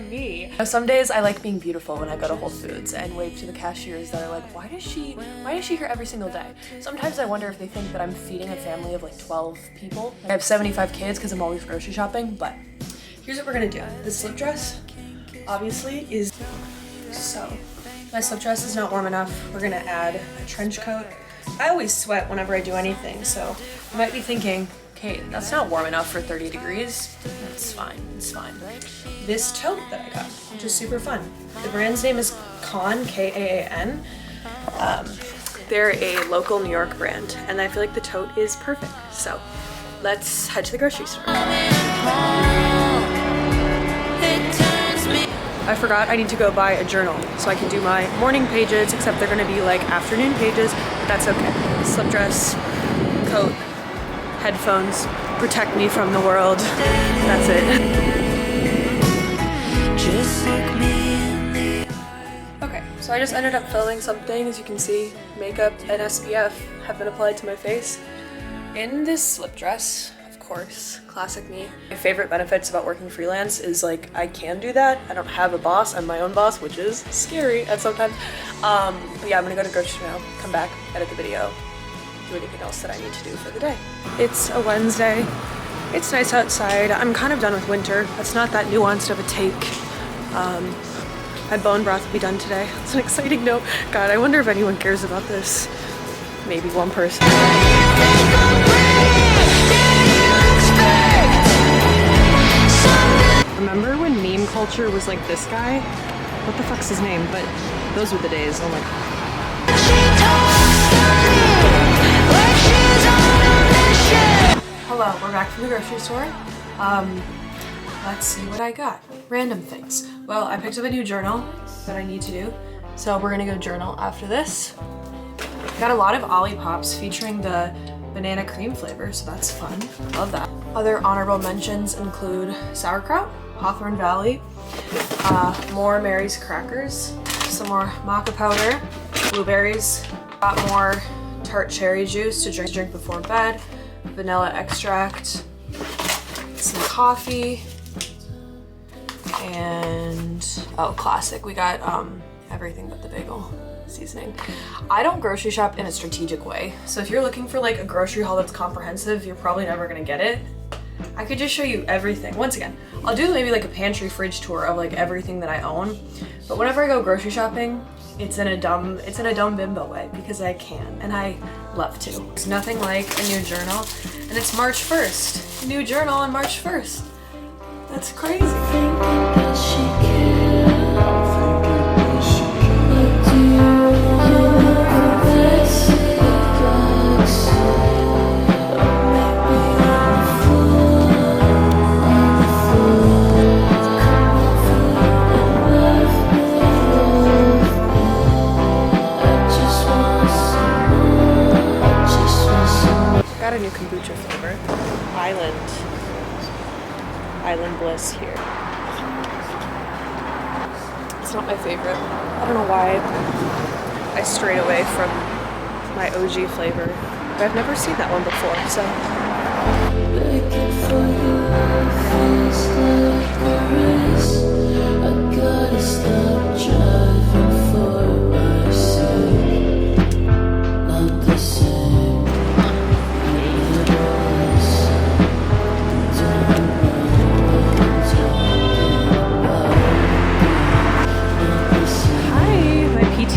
me. Some days I like being beautiful when I go to Whole Foods and wave to the cashiers that are like, why is she here every single day? Sometimes I wonder if they think that I'm feeding a family of like 12 people. I have 75 kids because I'm always grocery shopping, but here's what we're gonna do. This slip dress obviously is so. My slip dress is not warm enough. We're gonna add a trench coat. I always sweat whenever I do anything, so you might be thinking, Kate, that's not warm enough for 30 degrees. It's fine, it's fine. This tote that I got, which is super fun. The brand's name is Kaan, K-A-A-N. They're a local New York brand, and I feel like the tote is perfect. So let's head to the grocery store. I forgot I need to go buy a journal so I can do my morning pages, except they're gonna be like afternoon pages, but that's okay. Slip dress, coat, headphones, protect me from the world. That's it. Okay, so I just ended up filming something. As you can see, makeup and SPF have been applied to my face in this slip dress. Of course, classic me. My favorite benefits about working freelance is like I can do that. I don't have a boss. I'm my own boss, which is scary at sometimes. But yeah, I'm gonna go to grocery now, come back, edit the video, do anything else that I need to do for the day. It's a Wednesday. It's nice outside. I'm kind of done with winter. That's not that nuanced of a take. My bone broth will be done today. It's an exciting note. God, I wonder if anyone cares about this. Maybe one person. Remember when meme culture was like this guy? What the fuck's his name? But those were the days. Oh my god. Hello, we're back from the grocery store. Let's see what I got. Random things. Well, I picked up a new journal that I need to do. So we're gonna go journal after this. Got a lot of Olipop's featuring the banana cream flavor, so that's fun. Love that. Other honorable mentions include sauerkraut, Hawthorne Valley, more Mary's crackers, some more maca powder, blueberries, got more tart cherry juice to drink before bed, vanilla extract, some coffee, and oh, classic, we got everything but the bagel seasoning. I don't grocery shop in a strategic way, so if you're looking for like a grocery haul that's comprehensive, you're probably never gonna get it. I could just show you everything. Once again, I'll do maybe like a pantry fridge tour of like everything that I own, but whenever I go grocery shopping, it's in a dumb bimbo way because I can and I love to. It's nothing like a new journal, and it's March 1st. New journal on March 1st. That's crazy. Got a new kombucha flavor. Island Bliss here. It's not my favorite. I don't know why I strayed away from my OG flavor, but I've never seen that one before, so. Looking for you feels like a race. I gotta stop driving for my sake. Not the same.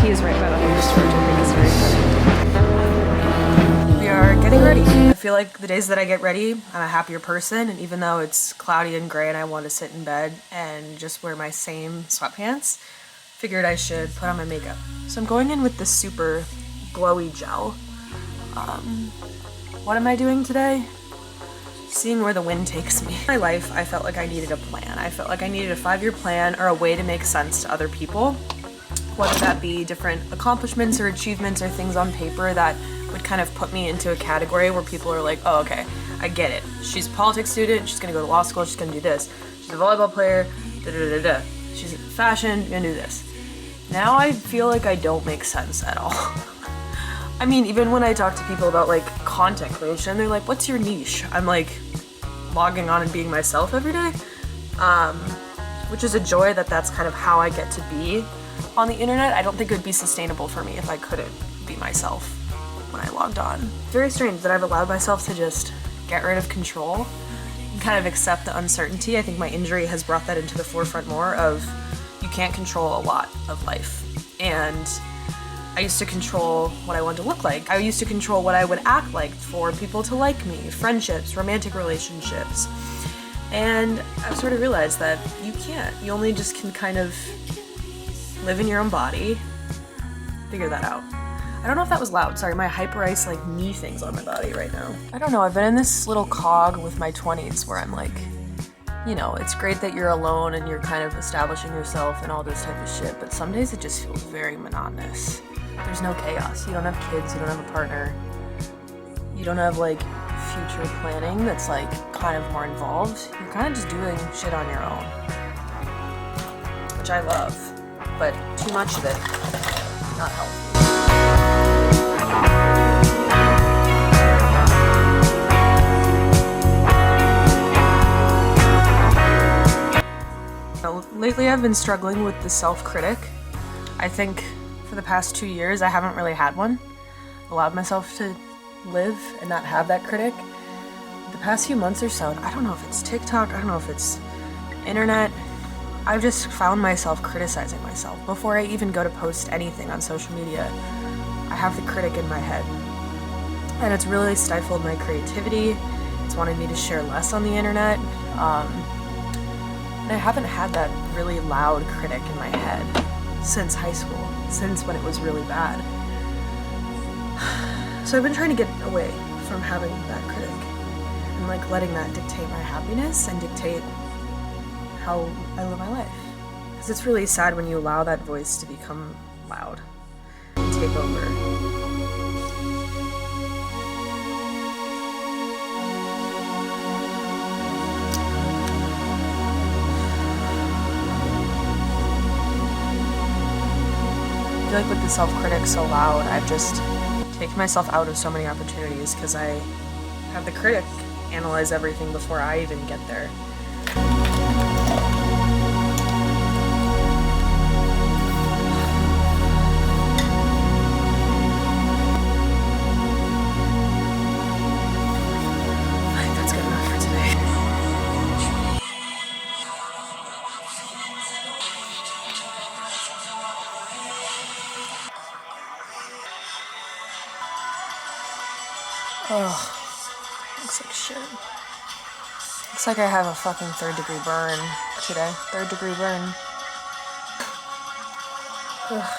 Is right by the home store, which I think is very funny. We are getting ready. I feel like the days that I get ready, I'm a happier person, and even though it's cloudy and gray and I want to sit in bed and just wear my same sweatpants, figured I should put on my makeup. So I'm going in with the super glowy gel. What am I doing today? Seeing where the wind takes me. In my life, I felt like I needed a plan. I felt like I needed a 5-year plan or a way to make sense to other people. Whether that be different accomplishments or achievements or things on paper that would kind of put me into a category where people are like, oh, okay, I get it. She's a politics student, she's gonna go to law school, she's gonna do this. She's a volleyball player, da-da-da-da. She's in fashion, gonna do this. Now I feel like I don't make sense at all. I mean, even when I talk to people about like content creation, they're like, what's your niche? I'm like, logging on and being myself every day. which is a joy that that's kind of how I get to be on the internet. I don't think it would be sustainable for me if I couldn't be myself when I logged on. It's very strange that I've allowed myself to just get rid of control and kind of accept the uncertainty. I think my injury has brought that into the forefront more of you can't control a lot of life. And I used to control what I wanted to look like. I used to control what I would act like for people to like me, friendships, romantic relationships. And I've sort of realized that you can't. You only just can kind of live in your own body, figure that out. I don't know if that was loud. Sorry, my hyper-ice like knee thing's on my body right now. I don't know, I've been in this little cog with my 20s where I'm like, you know, it's great that you're alone and you're kind of establishing yourself and all this type of shit, but some days it just feels very monotonous. There's no chaos. You don't have kids, you don't have a partner. You don't have like future planning that's like kind of more involved. You're kind of just doing shit on your own, which I love, but too much of it, not healthy. Lately I've been struggling with the self-critic. I think for the past 2 years I haven't really had one. Allowed myself to live and not have that critic. The past few months or so, I don't know if it's TikTok, I don't know if it's internet, I've just found myself criticizing myself. Before I even go to post anything on social media, I have the critic in my head. And it's really stifled my creativity. It's wanted me to share less on the internet. And I haven't had that really loud critic in my head since high school, since when it was really bad. So I've been trying to get away from having that critic and like letting that dictate my happiness and dictate how I live my life. Because it's really sad when you allow that voice to become loud and take over. I feel like with the self-critic so loud, I've just taken myself out of so many opportunities because I have the critic analyze everything before I even get there. I think that's good enough for today. Ugh, looks like shit. Looks like I have a fucking 3rd-degree burn today. 3rd-degree burn. Ugh.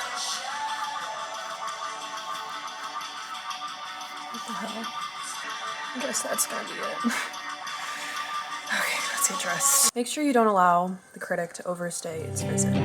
What the hell? I guess that's gonna be it. Okay, let's get dressed. Make sure you don't allow the critic to overstay its visit.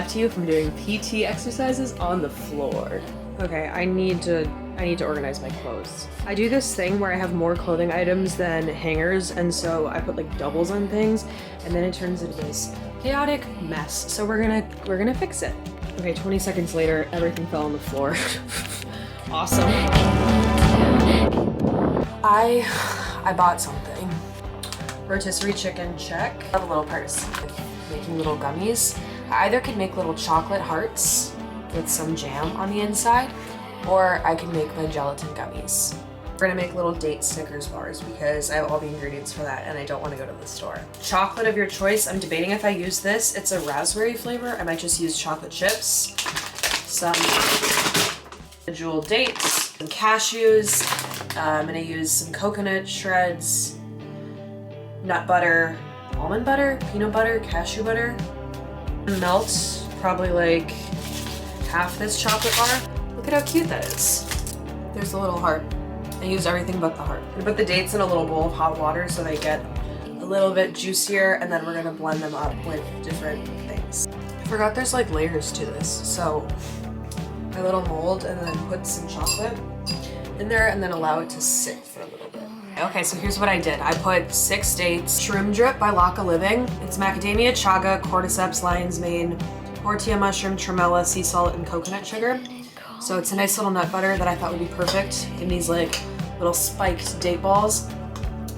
To you from doing PT exercises on the floor. Okay, I need to organize my clothes. I do this thing where I have more clothing items than hangers, and so I put like doubles on things, and then it turns into this chaotic mess. So we're gonna fix it. Okay, 20 seconds later, everything fell on the floor. Awesome. I bought something. Rotisserie chicken, check. I have a little purse. Making little gummies. I either could make little chocolate hearts with some jam on the inside, or I could make my gelatin gummies. We're gonna make little date Snickers bars because I have all the ingredients for that and I don't want to go to the store. Chocolate of your choice. I'm debating if I use this. It's a raspberry flavor. I might just use chocolate chips. Some jeweled dates, some cashews. I'm gonna use some coconut shreds, nut butter, almond butter, peanut butter, cashew butter. Melt probably like half this chocolate bar. Look at how cute that is. There's a little heart. I used everything but the heart. I'm gonna put the dates in a little bowl of hot water so they get a little bit juicier, and then we're gonna blend them up with different things. I forgot there's like layers to this, so my little mold, and then put some chocolate in there and then allow it to sit for a little bit. Okay, so here's what I did. I put 6 dates. Shroom Drip by Laka Living. It's macadamia, chaga, cordyceps, lion's mane, tortilla mushroom, tremella, sea salt, and coconut sugar. So it's a nice little nut butter that I thought would be perfect in these like little spiked date balls.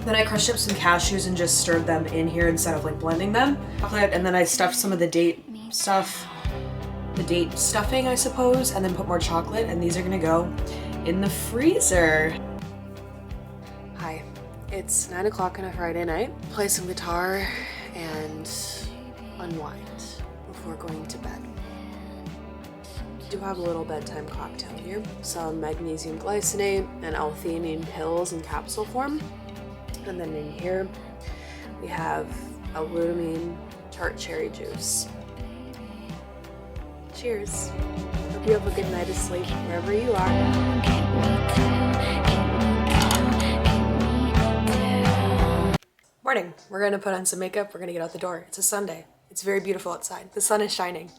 Then I crushed up some cashews and just stirred them in here instead of like blending them. And then I stuffed some of the date stuff, the date stuffing, I suppose, and then put more chocolate, and these are gonna go in the freezer. Hi, it's 9 o'clock on a Friday night. Play some guitar and unwind before going to bed. I do have a little bedtime cocktail here. Some magnesium glycinate and L-theanine pills in capsule form. And then in here, we have L-glutamine tart cherry juice. Cheers. Hope you have a good night of sleep wherever you are. Morning. We're gonna put on some makeup. We're gonna get out the door. It's a Sunday. It's very beautiful outside. The sun is shining.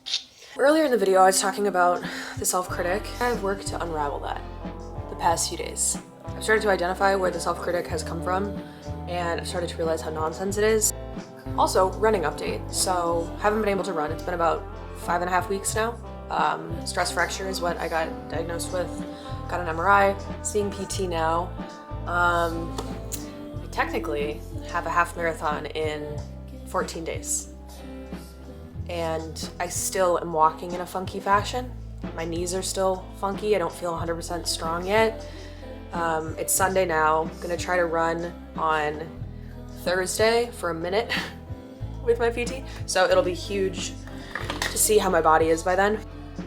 Earlier in the video, I was talking about the self-critic. I've worked to unravel that the past few days. I've started to identify where the self-critic has come from, and I've started to realize how nonsense it is. Also, running update. So, haven't been able to run. It's been about 5.5 weeks now. Stress fracture is what I got diagnosed with. Got an MRI, seeing PT now. I technically have a half marathon in 14 days. And I still am walking in a funky fashion. My knees are still funky. I don't feel 100% strong yet. It's Sunday now. I'm gonna try to run on Thursday for a minute with my PT. So it'll be huge to see how my body is by then.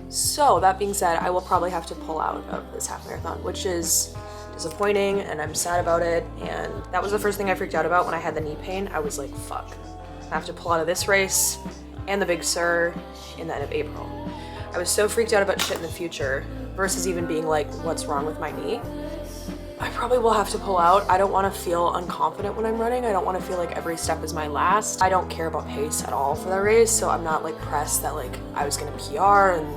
So that being said, I will probably have to pull out of this half marathon, which is disappointing, and I'm sad about it. And that was the first thing I freaked out about when I had the knee pain. I was like, fuck, I have to pull out of this race and the Big Sur in the end of April. I was so freaked out about shit in the future versus even being like, what's wrong with my knee? I probably will have to pull out. I don't want to feel unconfident when I'm running. I don't want to feel like every step is my last. I don't care about pace at all for that race, so I'm not like pressed that like I was gonna PR and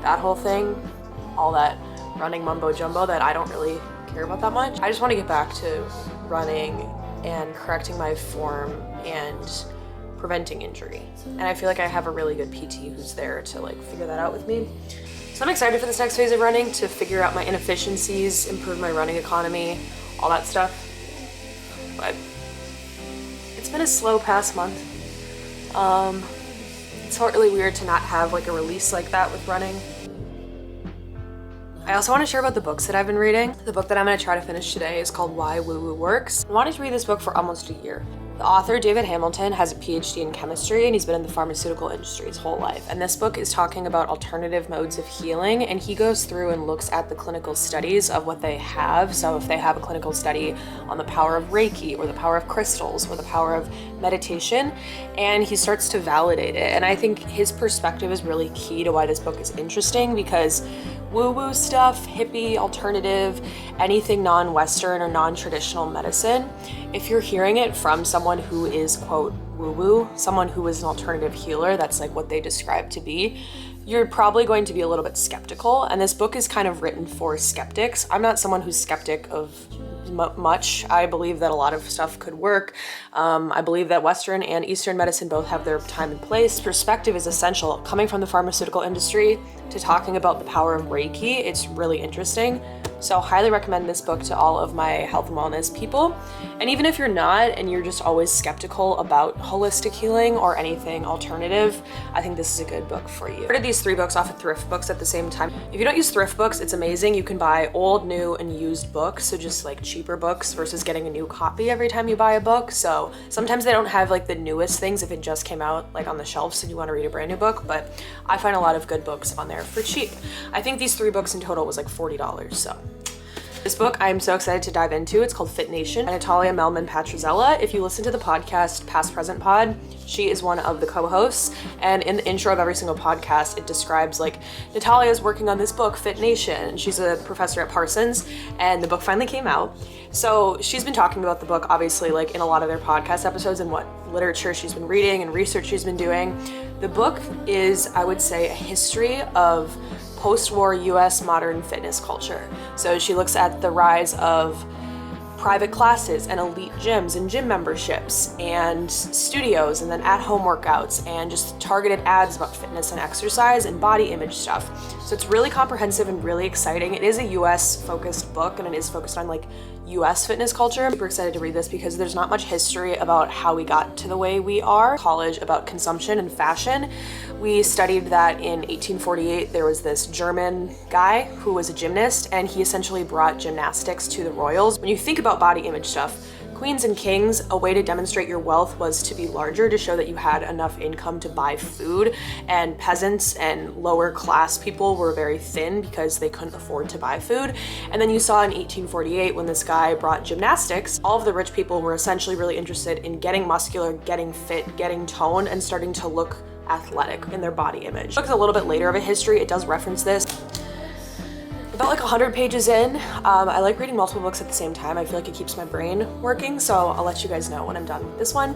that whole thing, all that running mumbo jumbo that I don't really care about that much. I just want to get back to running and correcting my form and preventing injury. And I feel like I have a really good PT who's there to like figure that out with me. So I'm excited for this next phase of running to figure out my inefficiencies, improve my running economy, all that stuff. But it's been a slow past month. It's felt really weird to not have like a release like that with running. I also want to share about the books that I've been reading. The book that I'm going to try to finish today is called Why Woo Woo Works. I wanted to read this book for almost a year. The author, David Hamilton, has a PhD in chemistry, and he's been in the pharmaceutical industry his whole life. And this book is talking about alternative modes of healing, and he goes through and looks at the clinical studies of what they have. So if they have a clinical study on the power of Reiki, or the power of crystals, or the power of meditation, and he starts to validate it. And I think his perspective is really key to why this book is interesting, because woo-woo stuff, hippie, alternative, anything non-Western or non-traditional medicine, if you're hearing it from someone who is, quote, woo-woo, someone who is an alternative healer, that's like what they describe to be, you're probably going to be a little bit skeptical. And this book is kind of written for skeptics. I'm not someone who's skeptic of much. I believe that a lot of stuff could work. I believe that Western and Eastern medicine both have their time and place. Perspective is essential. Coming from the pharmaceutical industry to talking about the power of Reiki, it's really interesting. So highly recommend this book to all of my health and wellness people. And even if you're not and you're just always skeptical about holistic healing or anything alternative, I think this is a good book for you. I ordered these 3 books off of thrift books at the same time. If you don't use thrift books, it's amazing. You can buy old, new, and used books, so just like cheaper books versus getting a new copy every time you buy a book. So sometimes they don't have like the newest things if it just came out like on the shelves and you want to read a brand new book, but I find a lot of good books on there for cheap. I think these 3 books in total was like $40, so. This book I'm so excited to dive into. It's called Fit Nation by Natalia Melman Patrizzella. If you listen to the podcast Past Present Pod, she is one of the co-hosts, and in the intro of every single podcast it describes like Natalia is working on this book Fit Nation. She's a professor at Parsons and the book finally came out. So she's been talking about the book obviously like in a lot of their podcast episodes and what literature she's been reading and research she's been doing. The book is, I would say, a history of post-war US modern fitness culture. So she looks at the rise of private classes and elite gyms and gym memberships and studios and then at-home workouts and just targeted ads about fitness and exercise and body image stuff. So it's really comprehensive and really exciting. It is a US focused book and it is focused on like US fitness culture. I'm super excited to read this because there's not much history about how we got to the way we are. College about consumption and fashion. We studied that in 1848 there was this German guy who was a gymnast and he essentially brought gymnastics to the royals. When you think about body image stuff, queens and kings, a way to demonstrate your wealth was to be larger to show that you had enough income to buy food, and peasants and lower class people were very thin because they couldn't afford to buy food. And then you saw in 1848 when this guy brought gymnastics, all of the rich people were essentially really interested in getting muscular, getting fit, getting toned, and starting to look athletic in their body image. The book's a little bit later of a history, it does reference this. About like 100 pages in. I like reading multiple books at the same time. I feel like it keeps my brain working, so I'll let you guys know when I'm done with this one.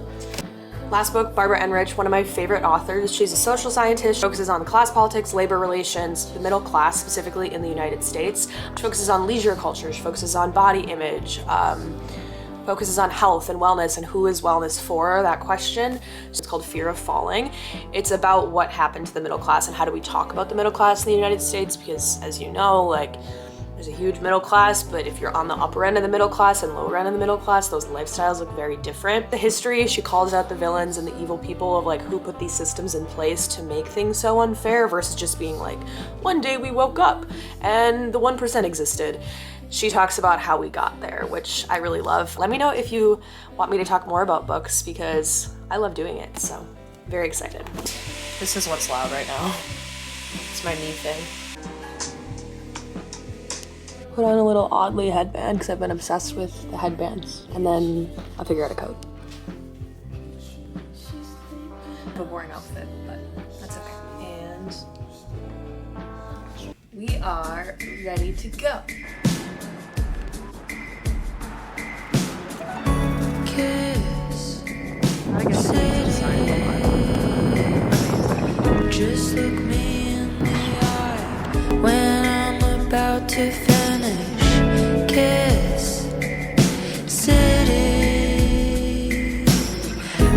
Last book, Barbara Enrich, one of my favorite authors. She's a social scientist, focuses on class politics, labor relations, the middle class, specifically in the United States. She focuses on leisure culture, she focuses on body image, focuses on health and wellness and who is wellness for, that question. It's called Fear of Falling. It's about what happened to the middle class and how do we talk about the middle class in the United States, because as you know, like there's a huge middle class, but if you're on the upper end of the middle class and lower end of the middle class, those lifestyles look very different. The history, she calls out the villains and the evil people of like who put these systems in place to make things so unfair versus just being like, one day we woke up and the 1% existed. She talks about how we got there, which I really love. Let me know if you want me to talk more about books because I love doing it, so very excited. This is what's loud right now. It's my knee thing. Put on a little oddly headband because I've been obsessed with the headbands, and then I'll figure out a coat. A boring outfit, but that's okay. And we are ready to go. I guess just look me in the eye when I'm about to finish. Kiss City.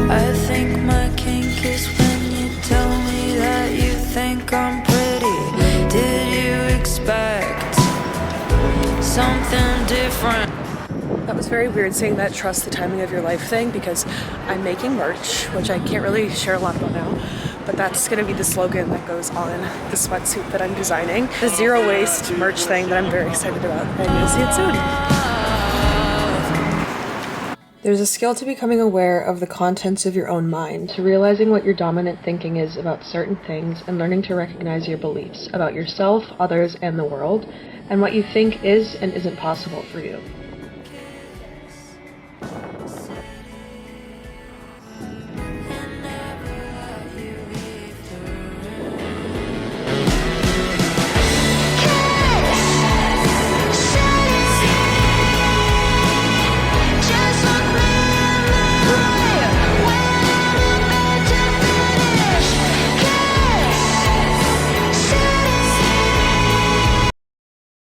I think my kink is when you tell me that you think I'm pretty. Did you expect something different? That was very weird saying that trust the timing of your life thing because I'm making merch, which I can't really share a lot about now, but that's gonna be the slogan that goes on the sweatsuit that I'm designing. The zero waste merch thing that I'm very excited about, and you'll see it soon. There's a skill to becoming aware of the contents of your own mind, to realizing what your dominant thinking is about certain things and learning to recognize your beliefs about yourself, others, and the world, and what you think is and isn't possible for you.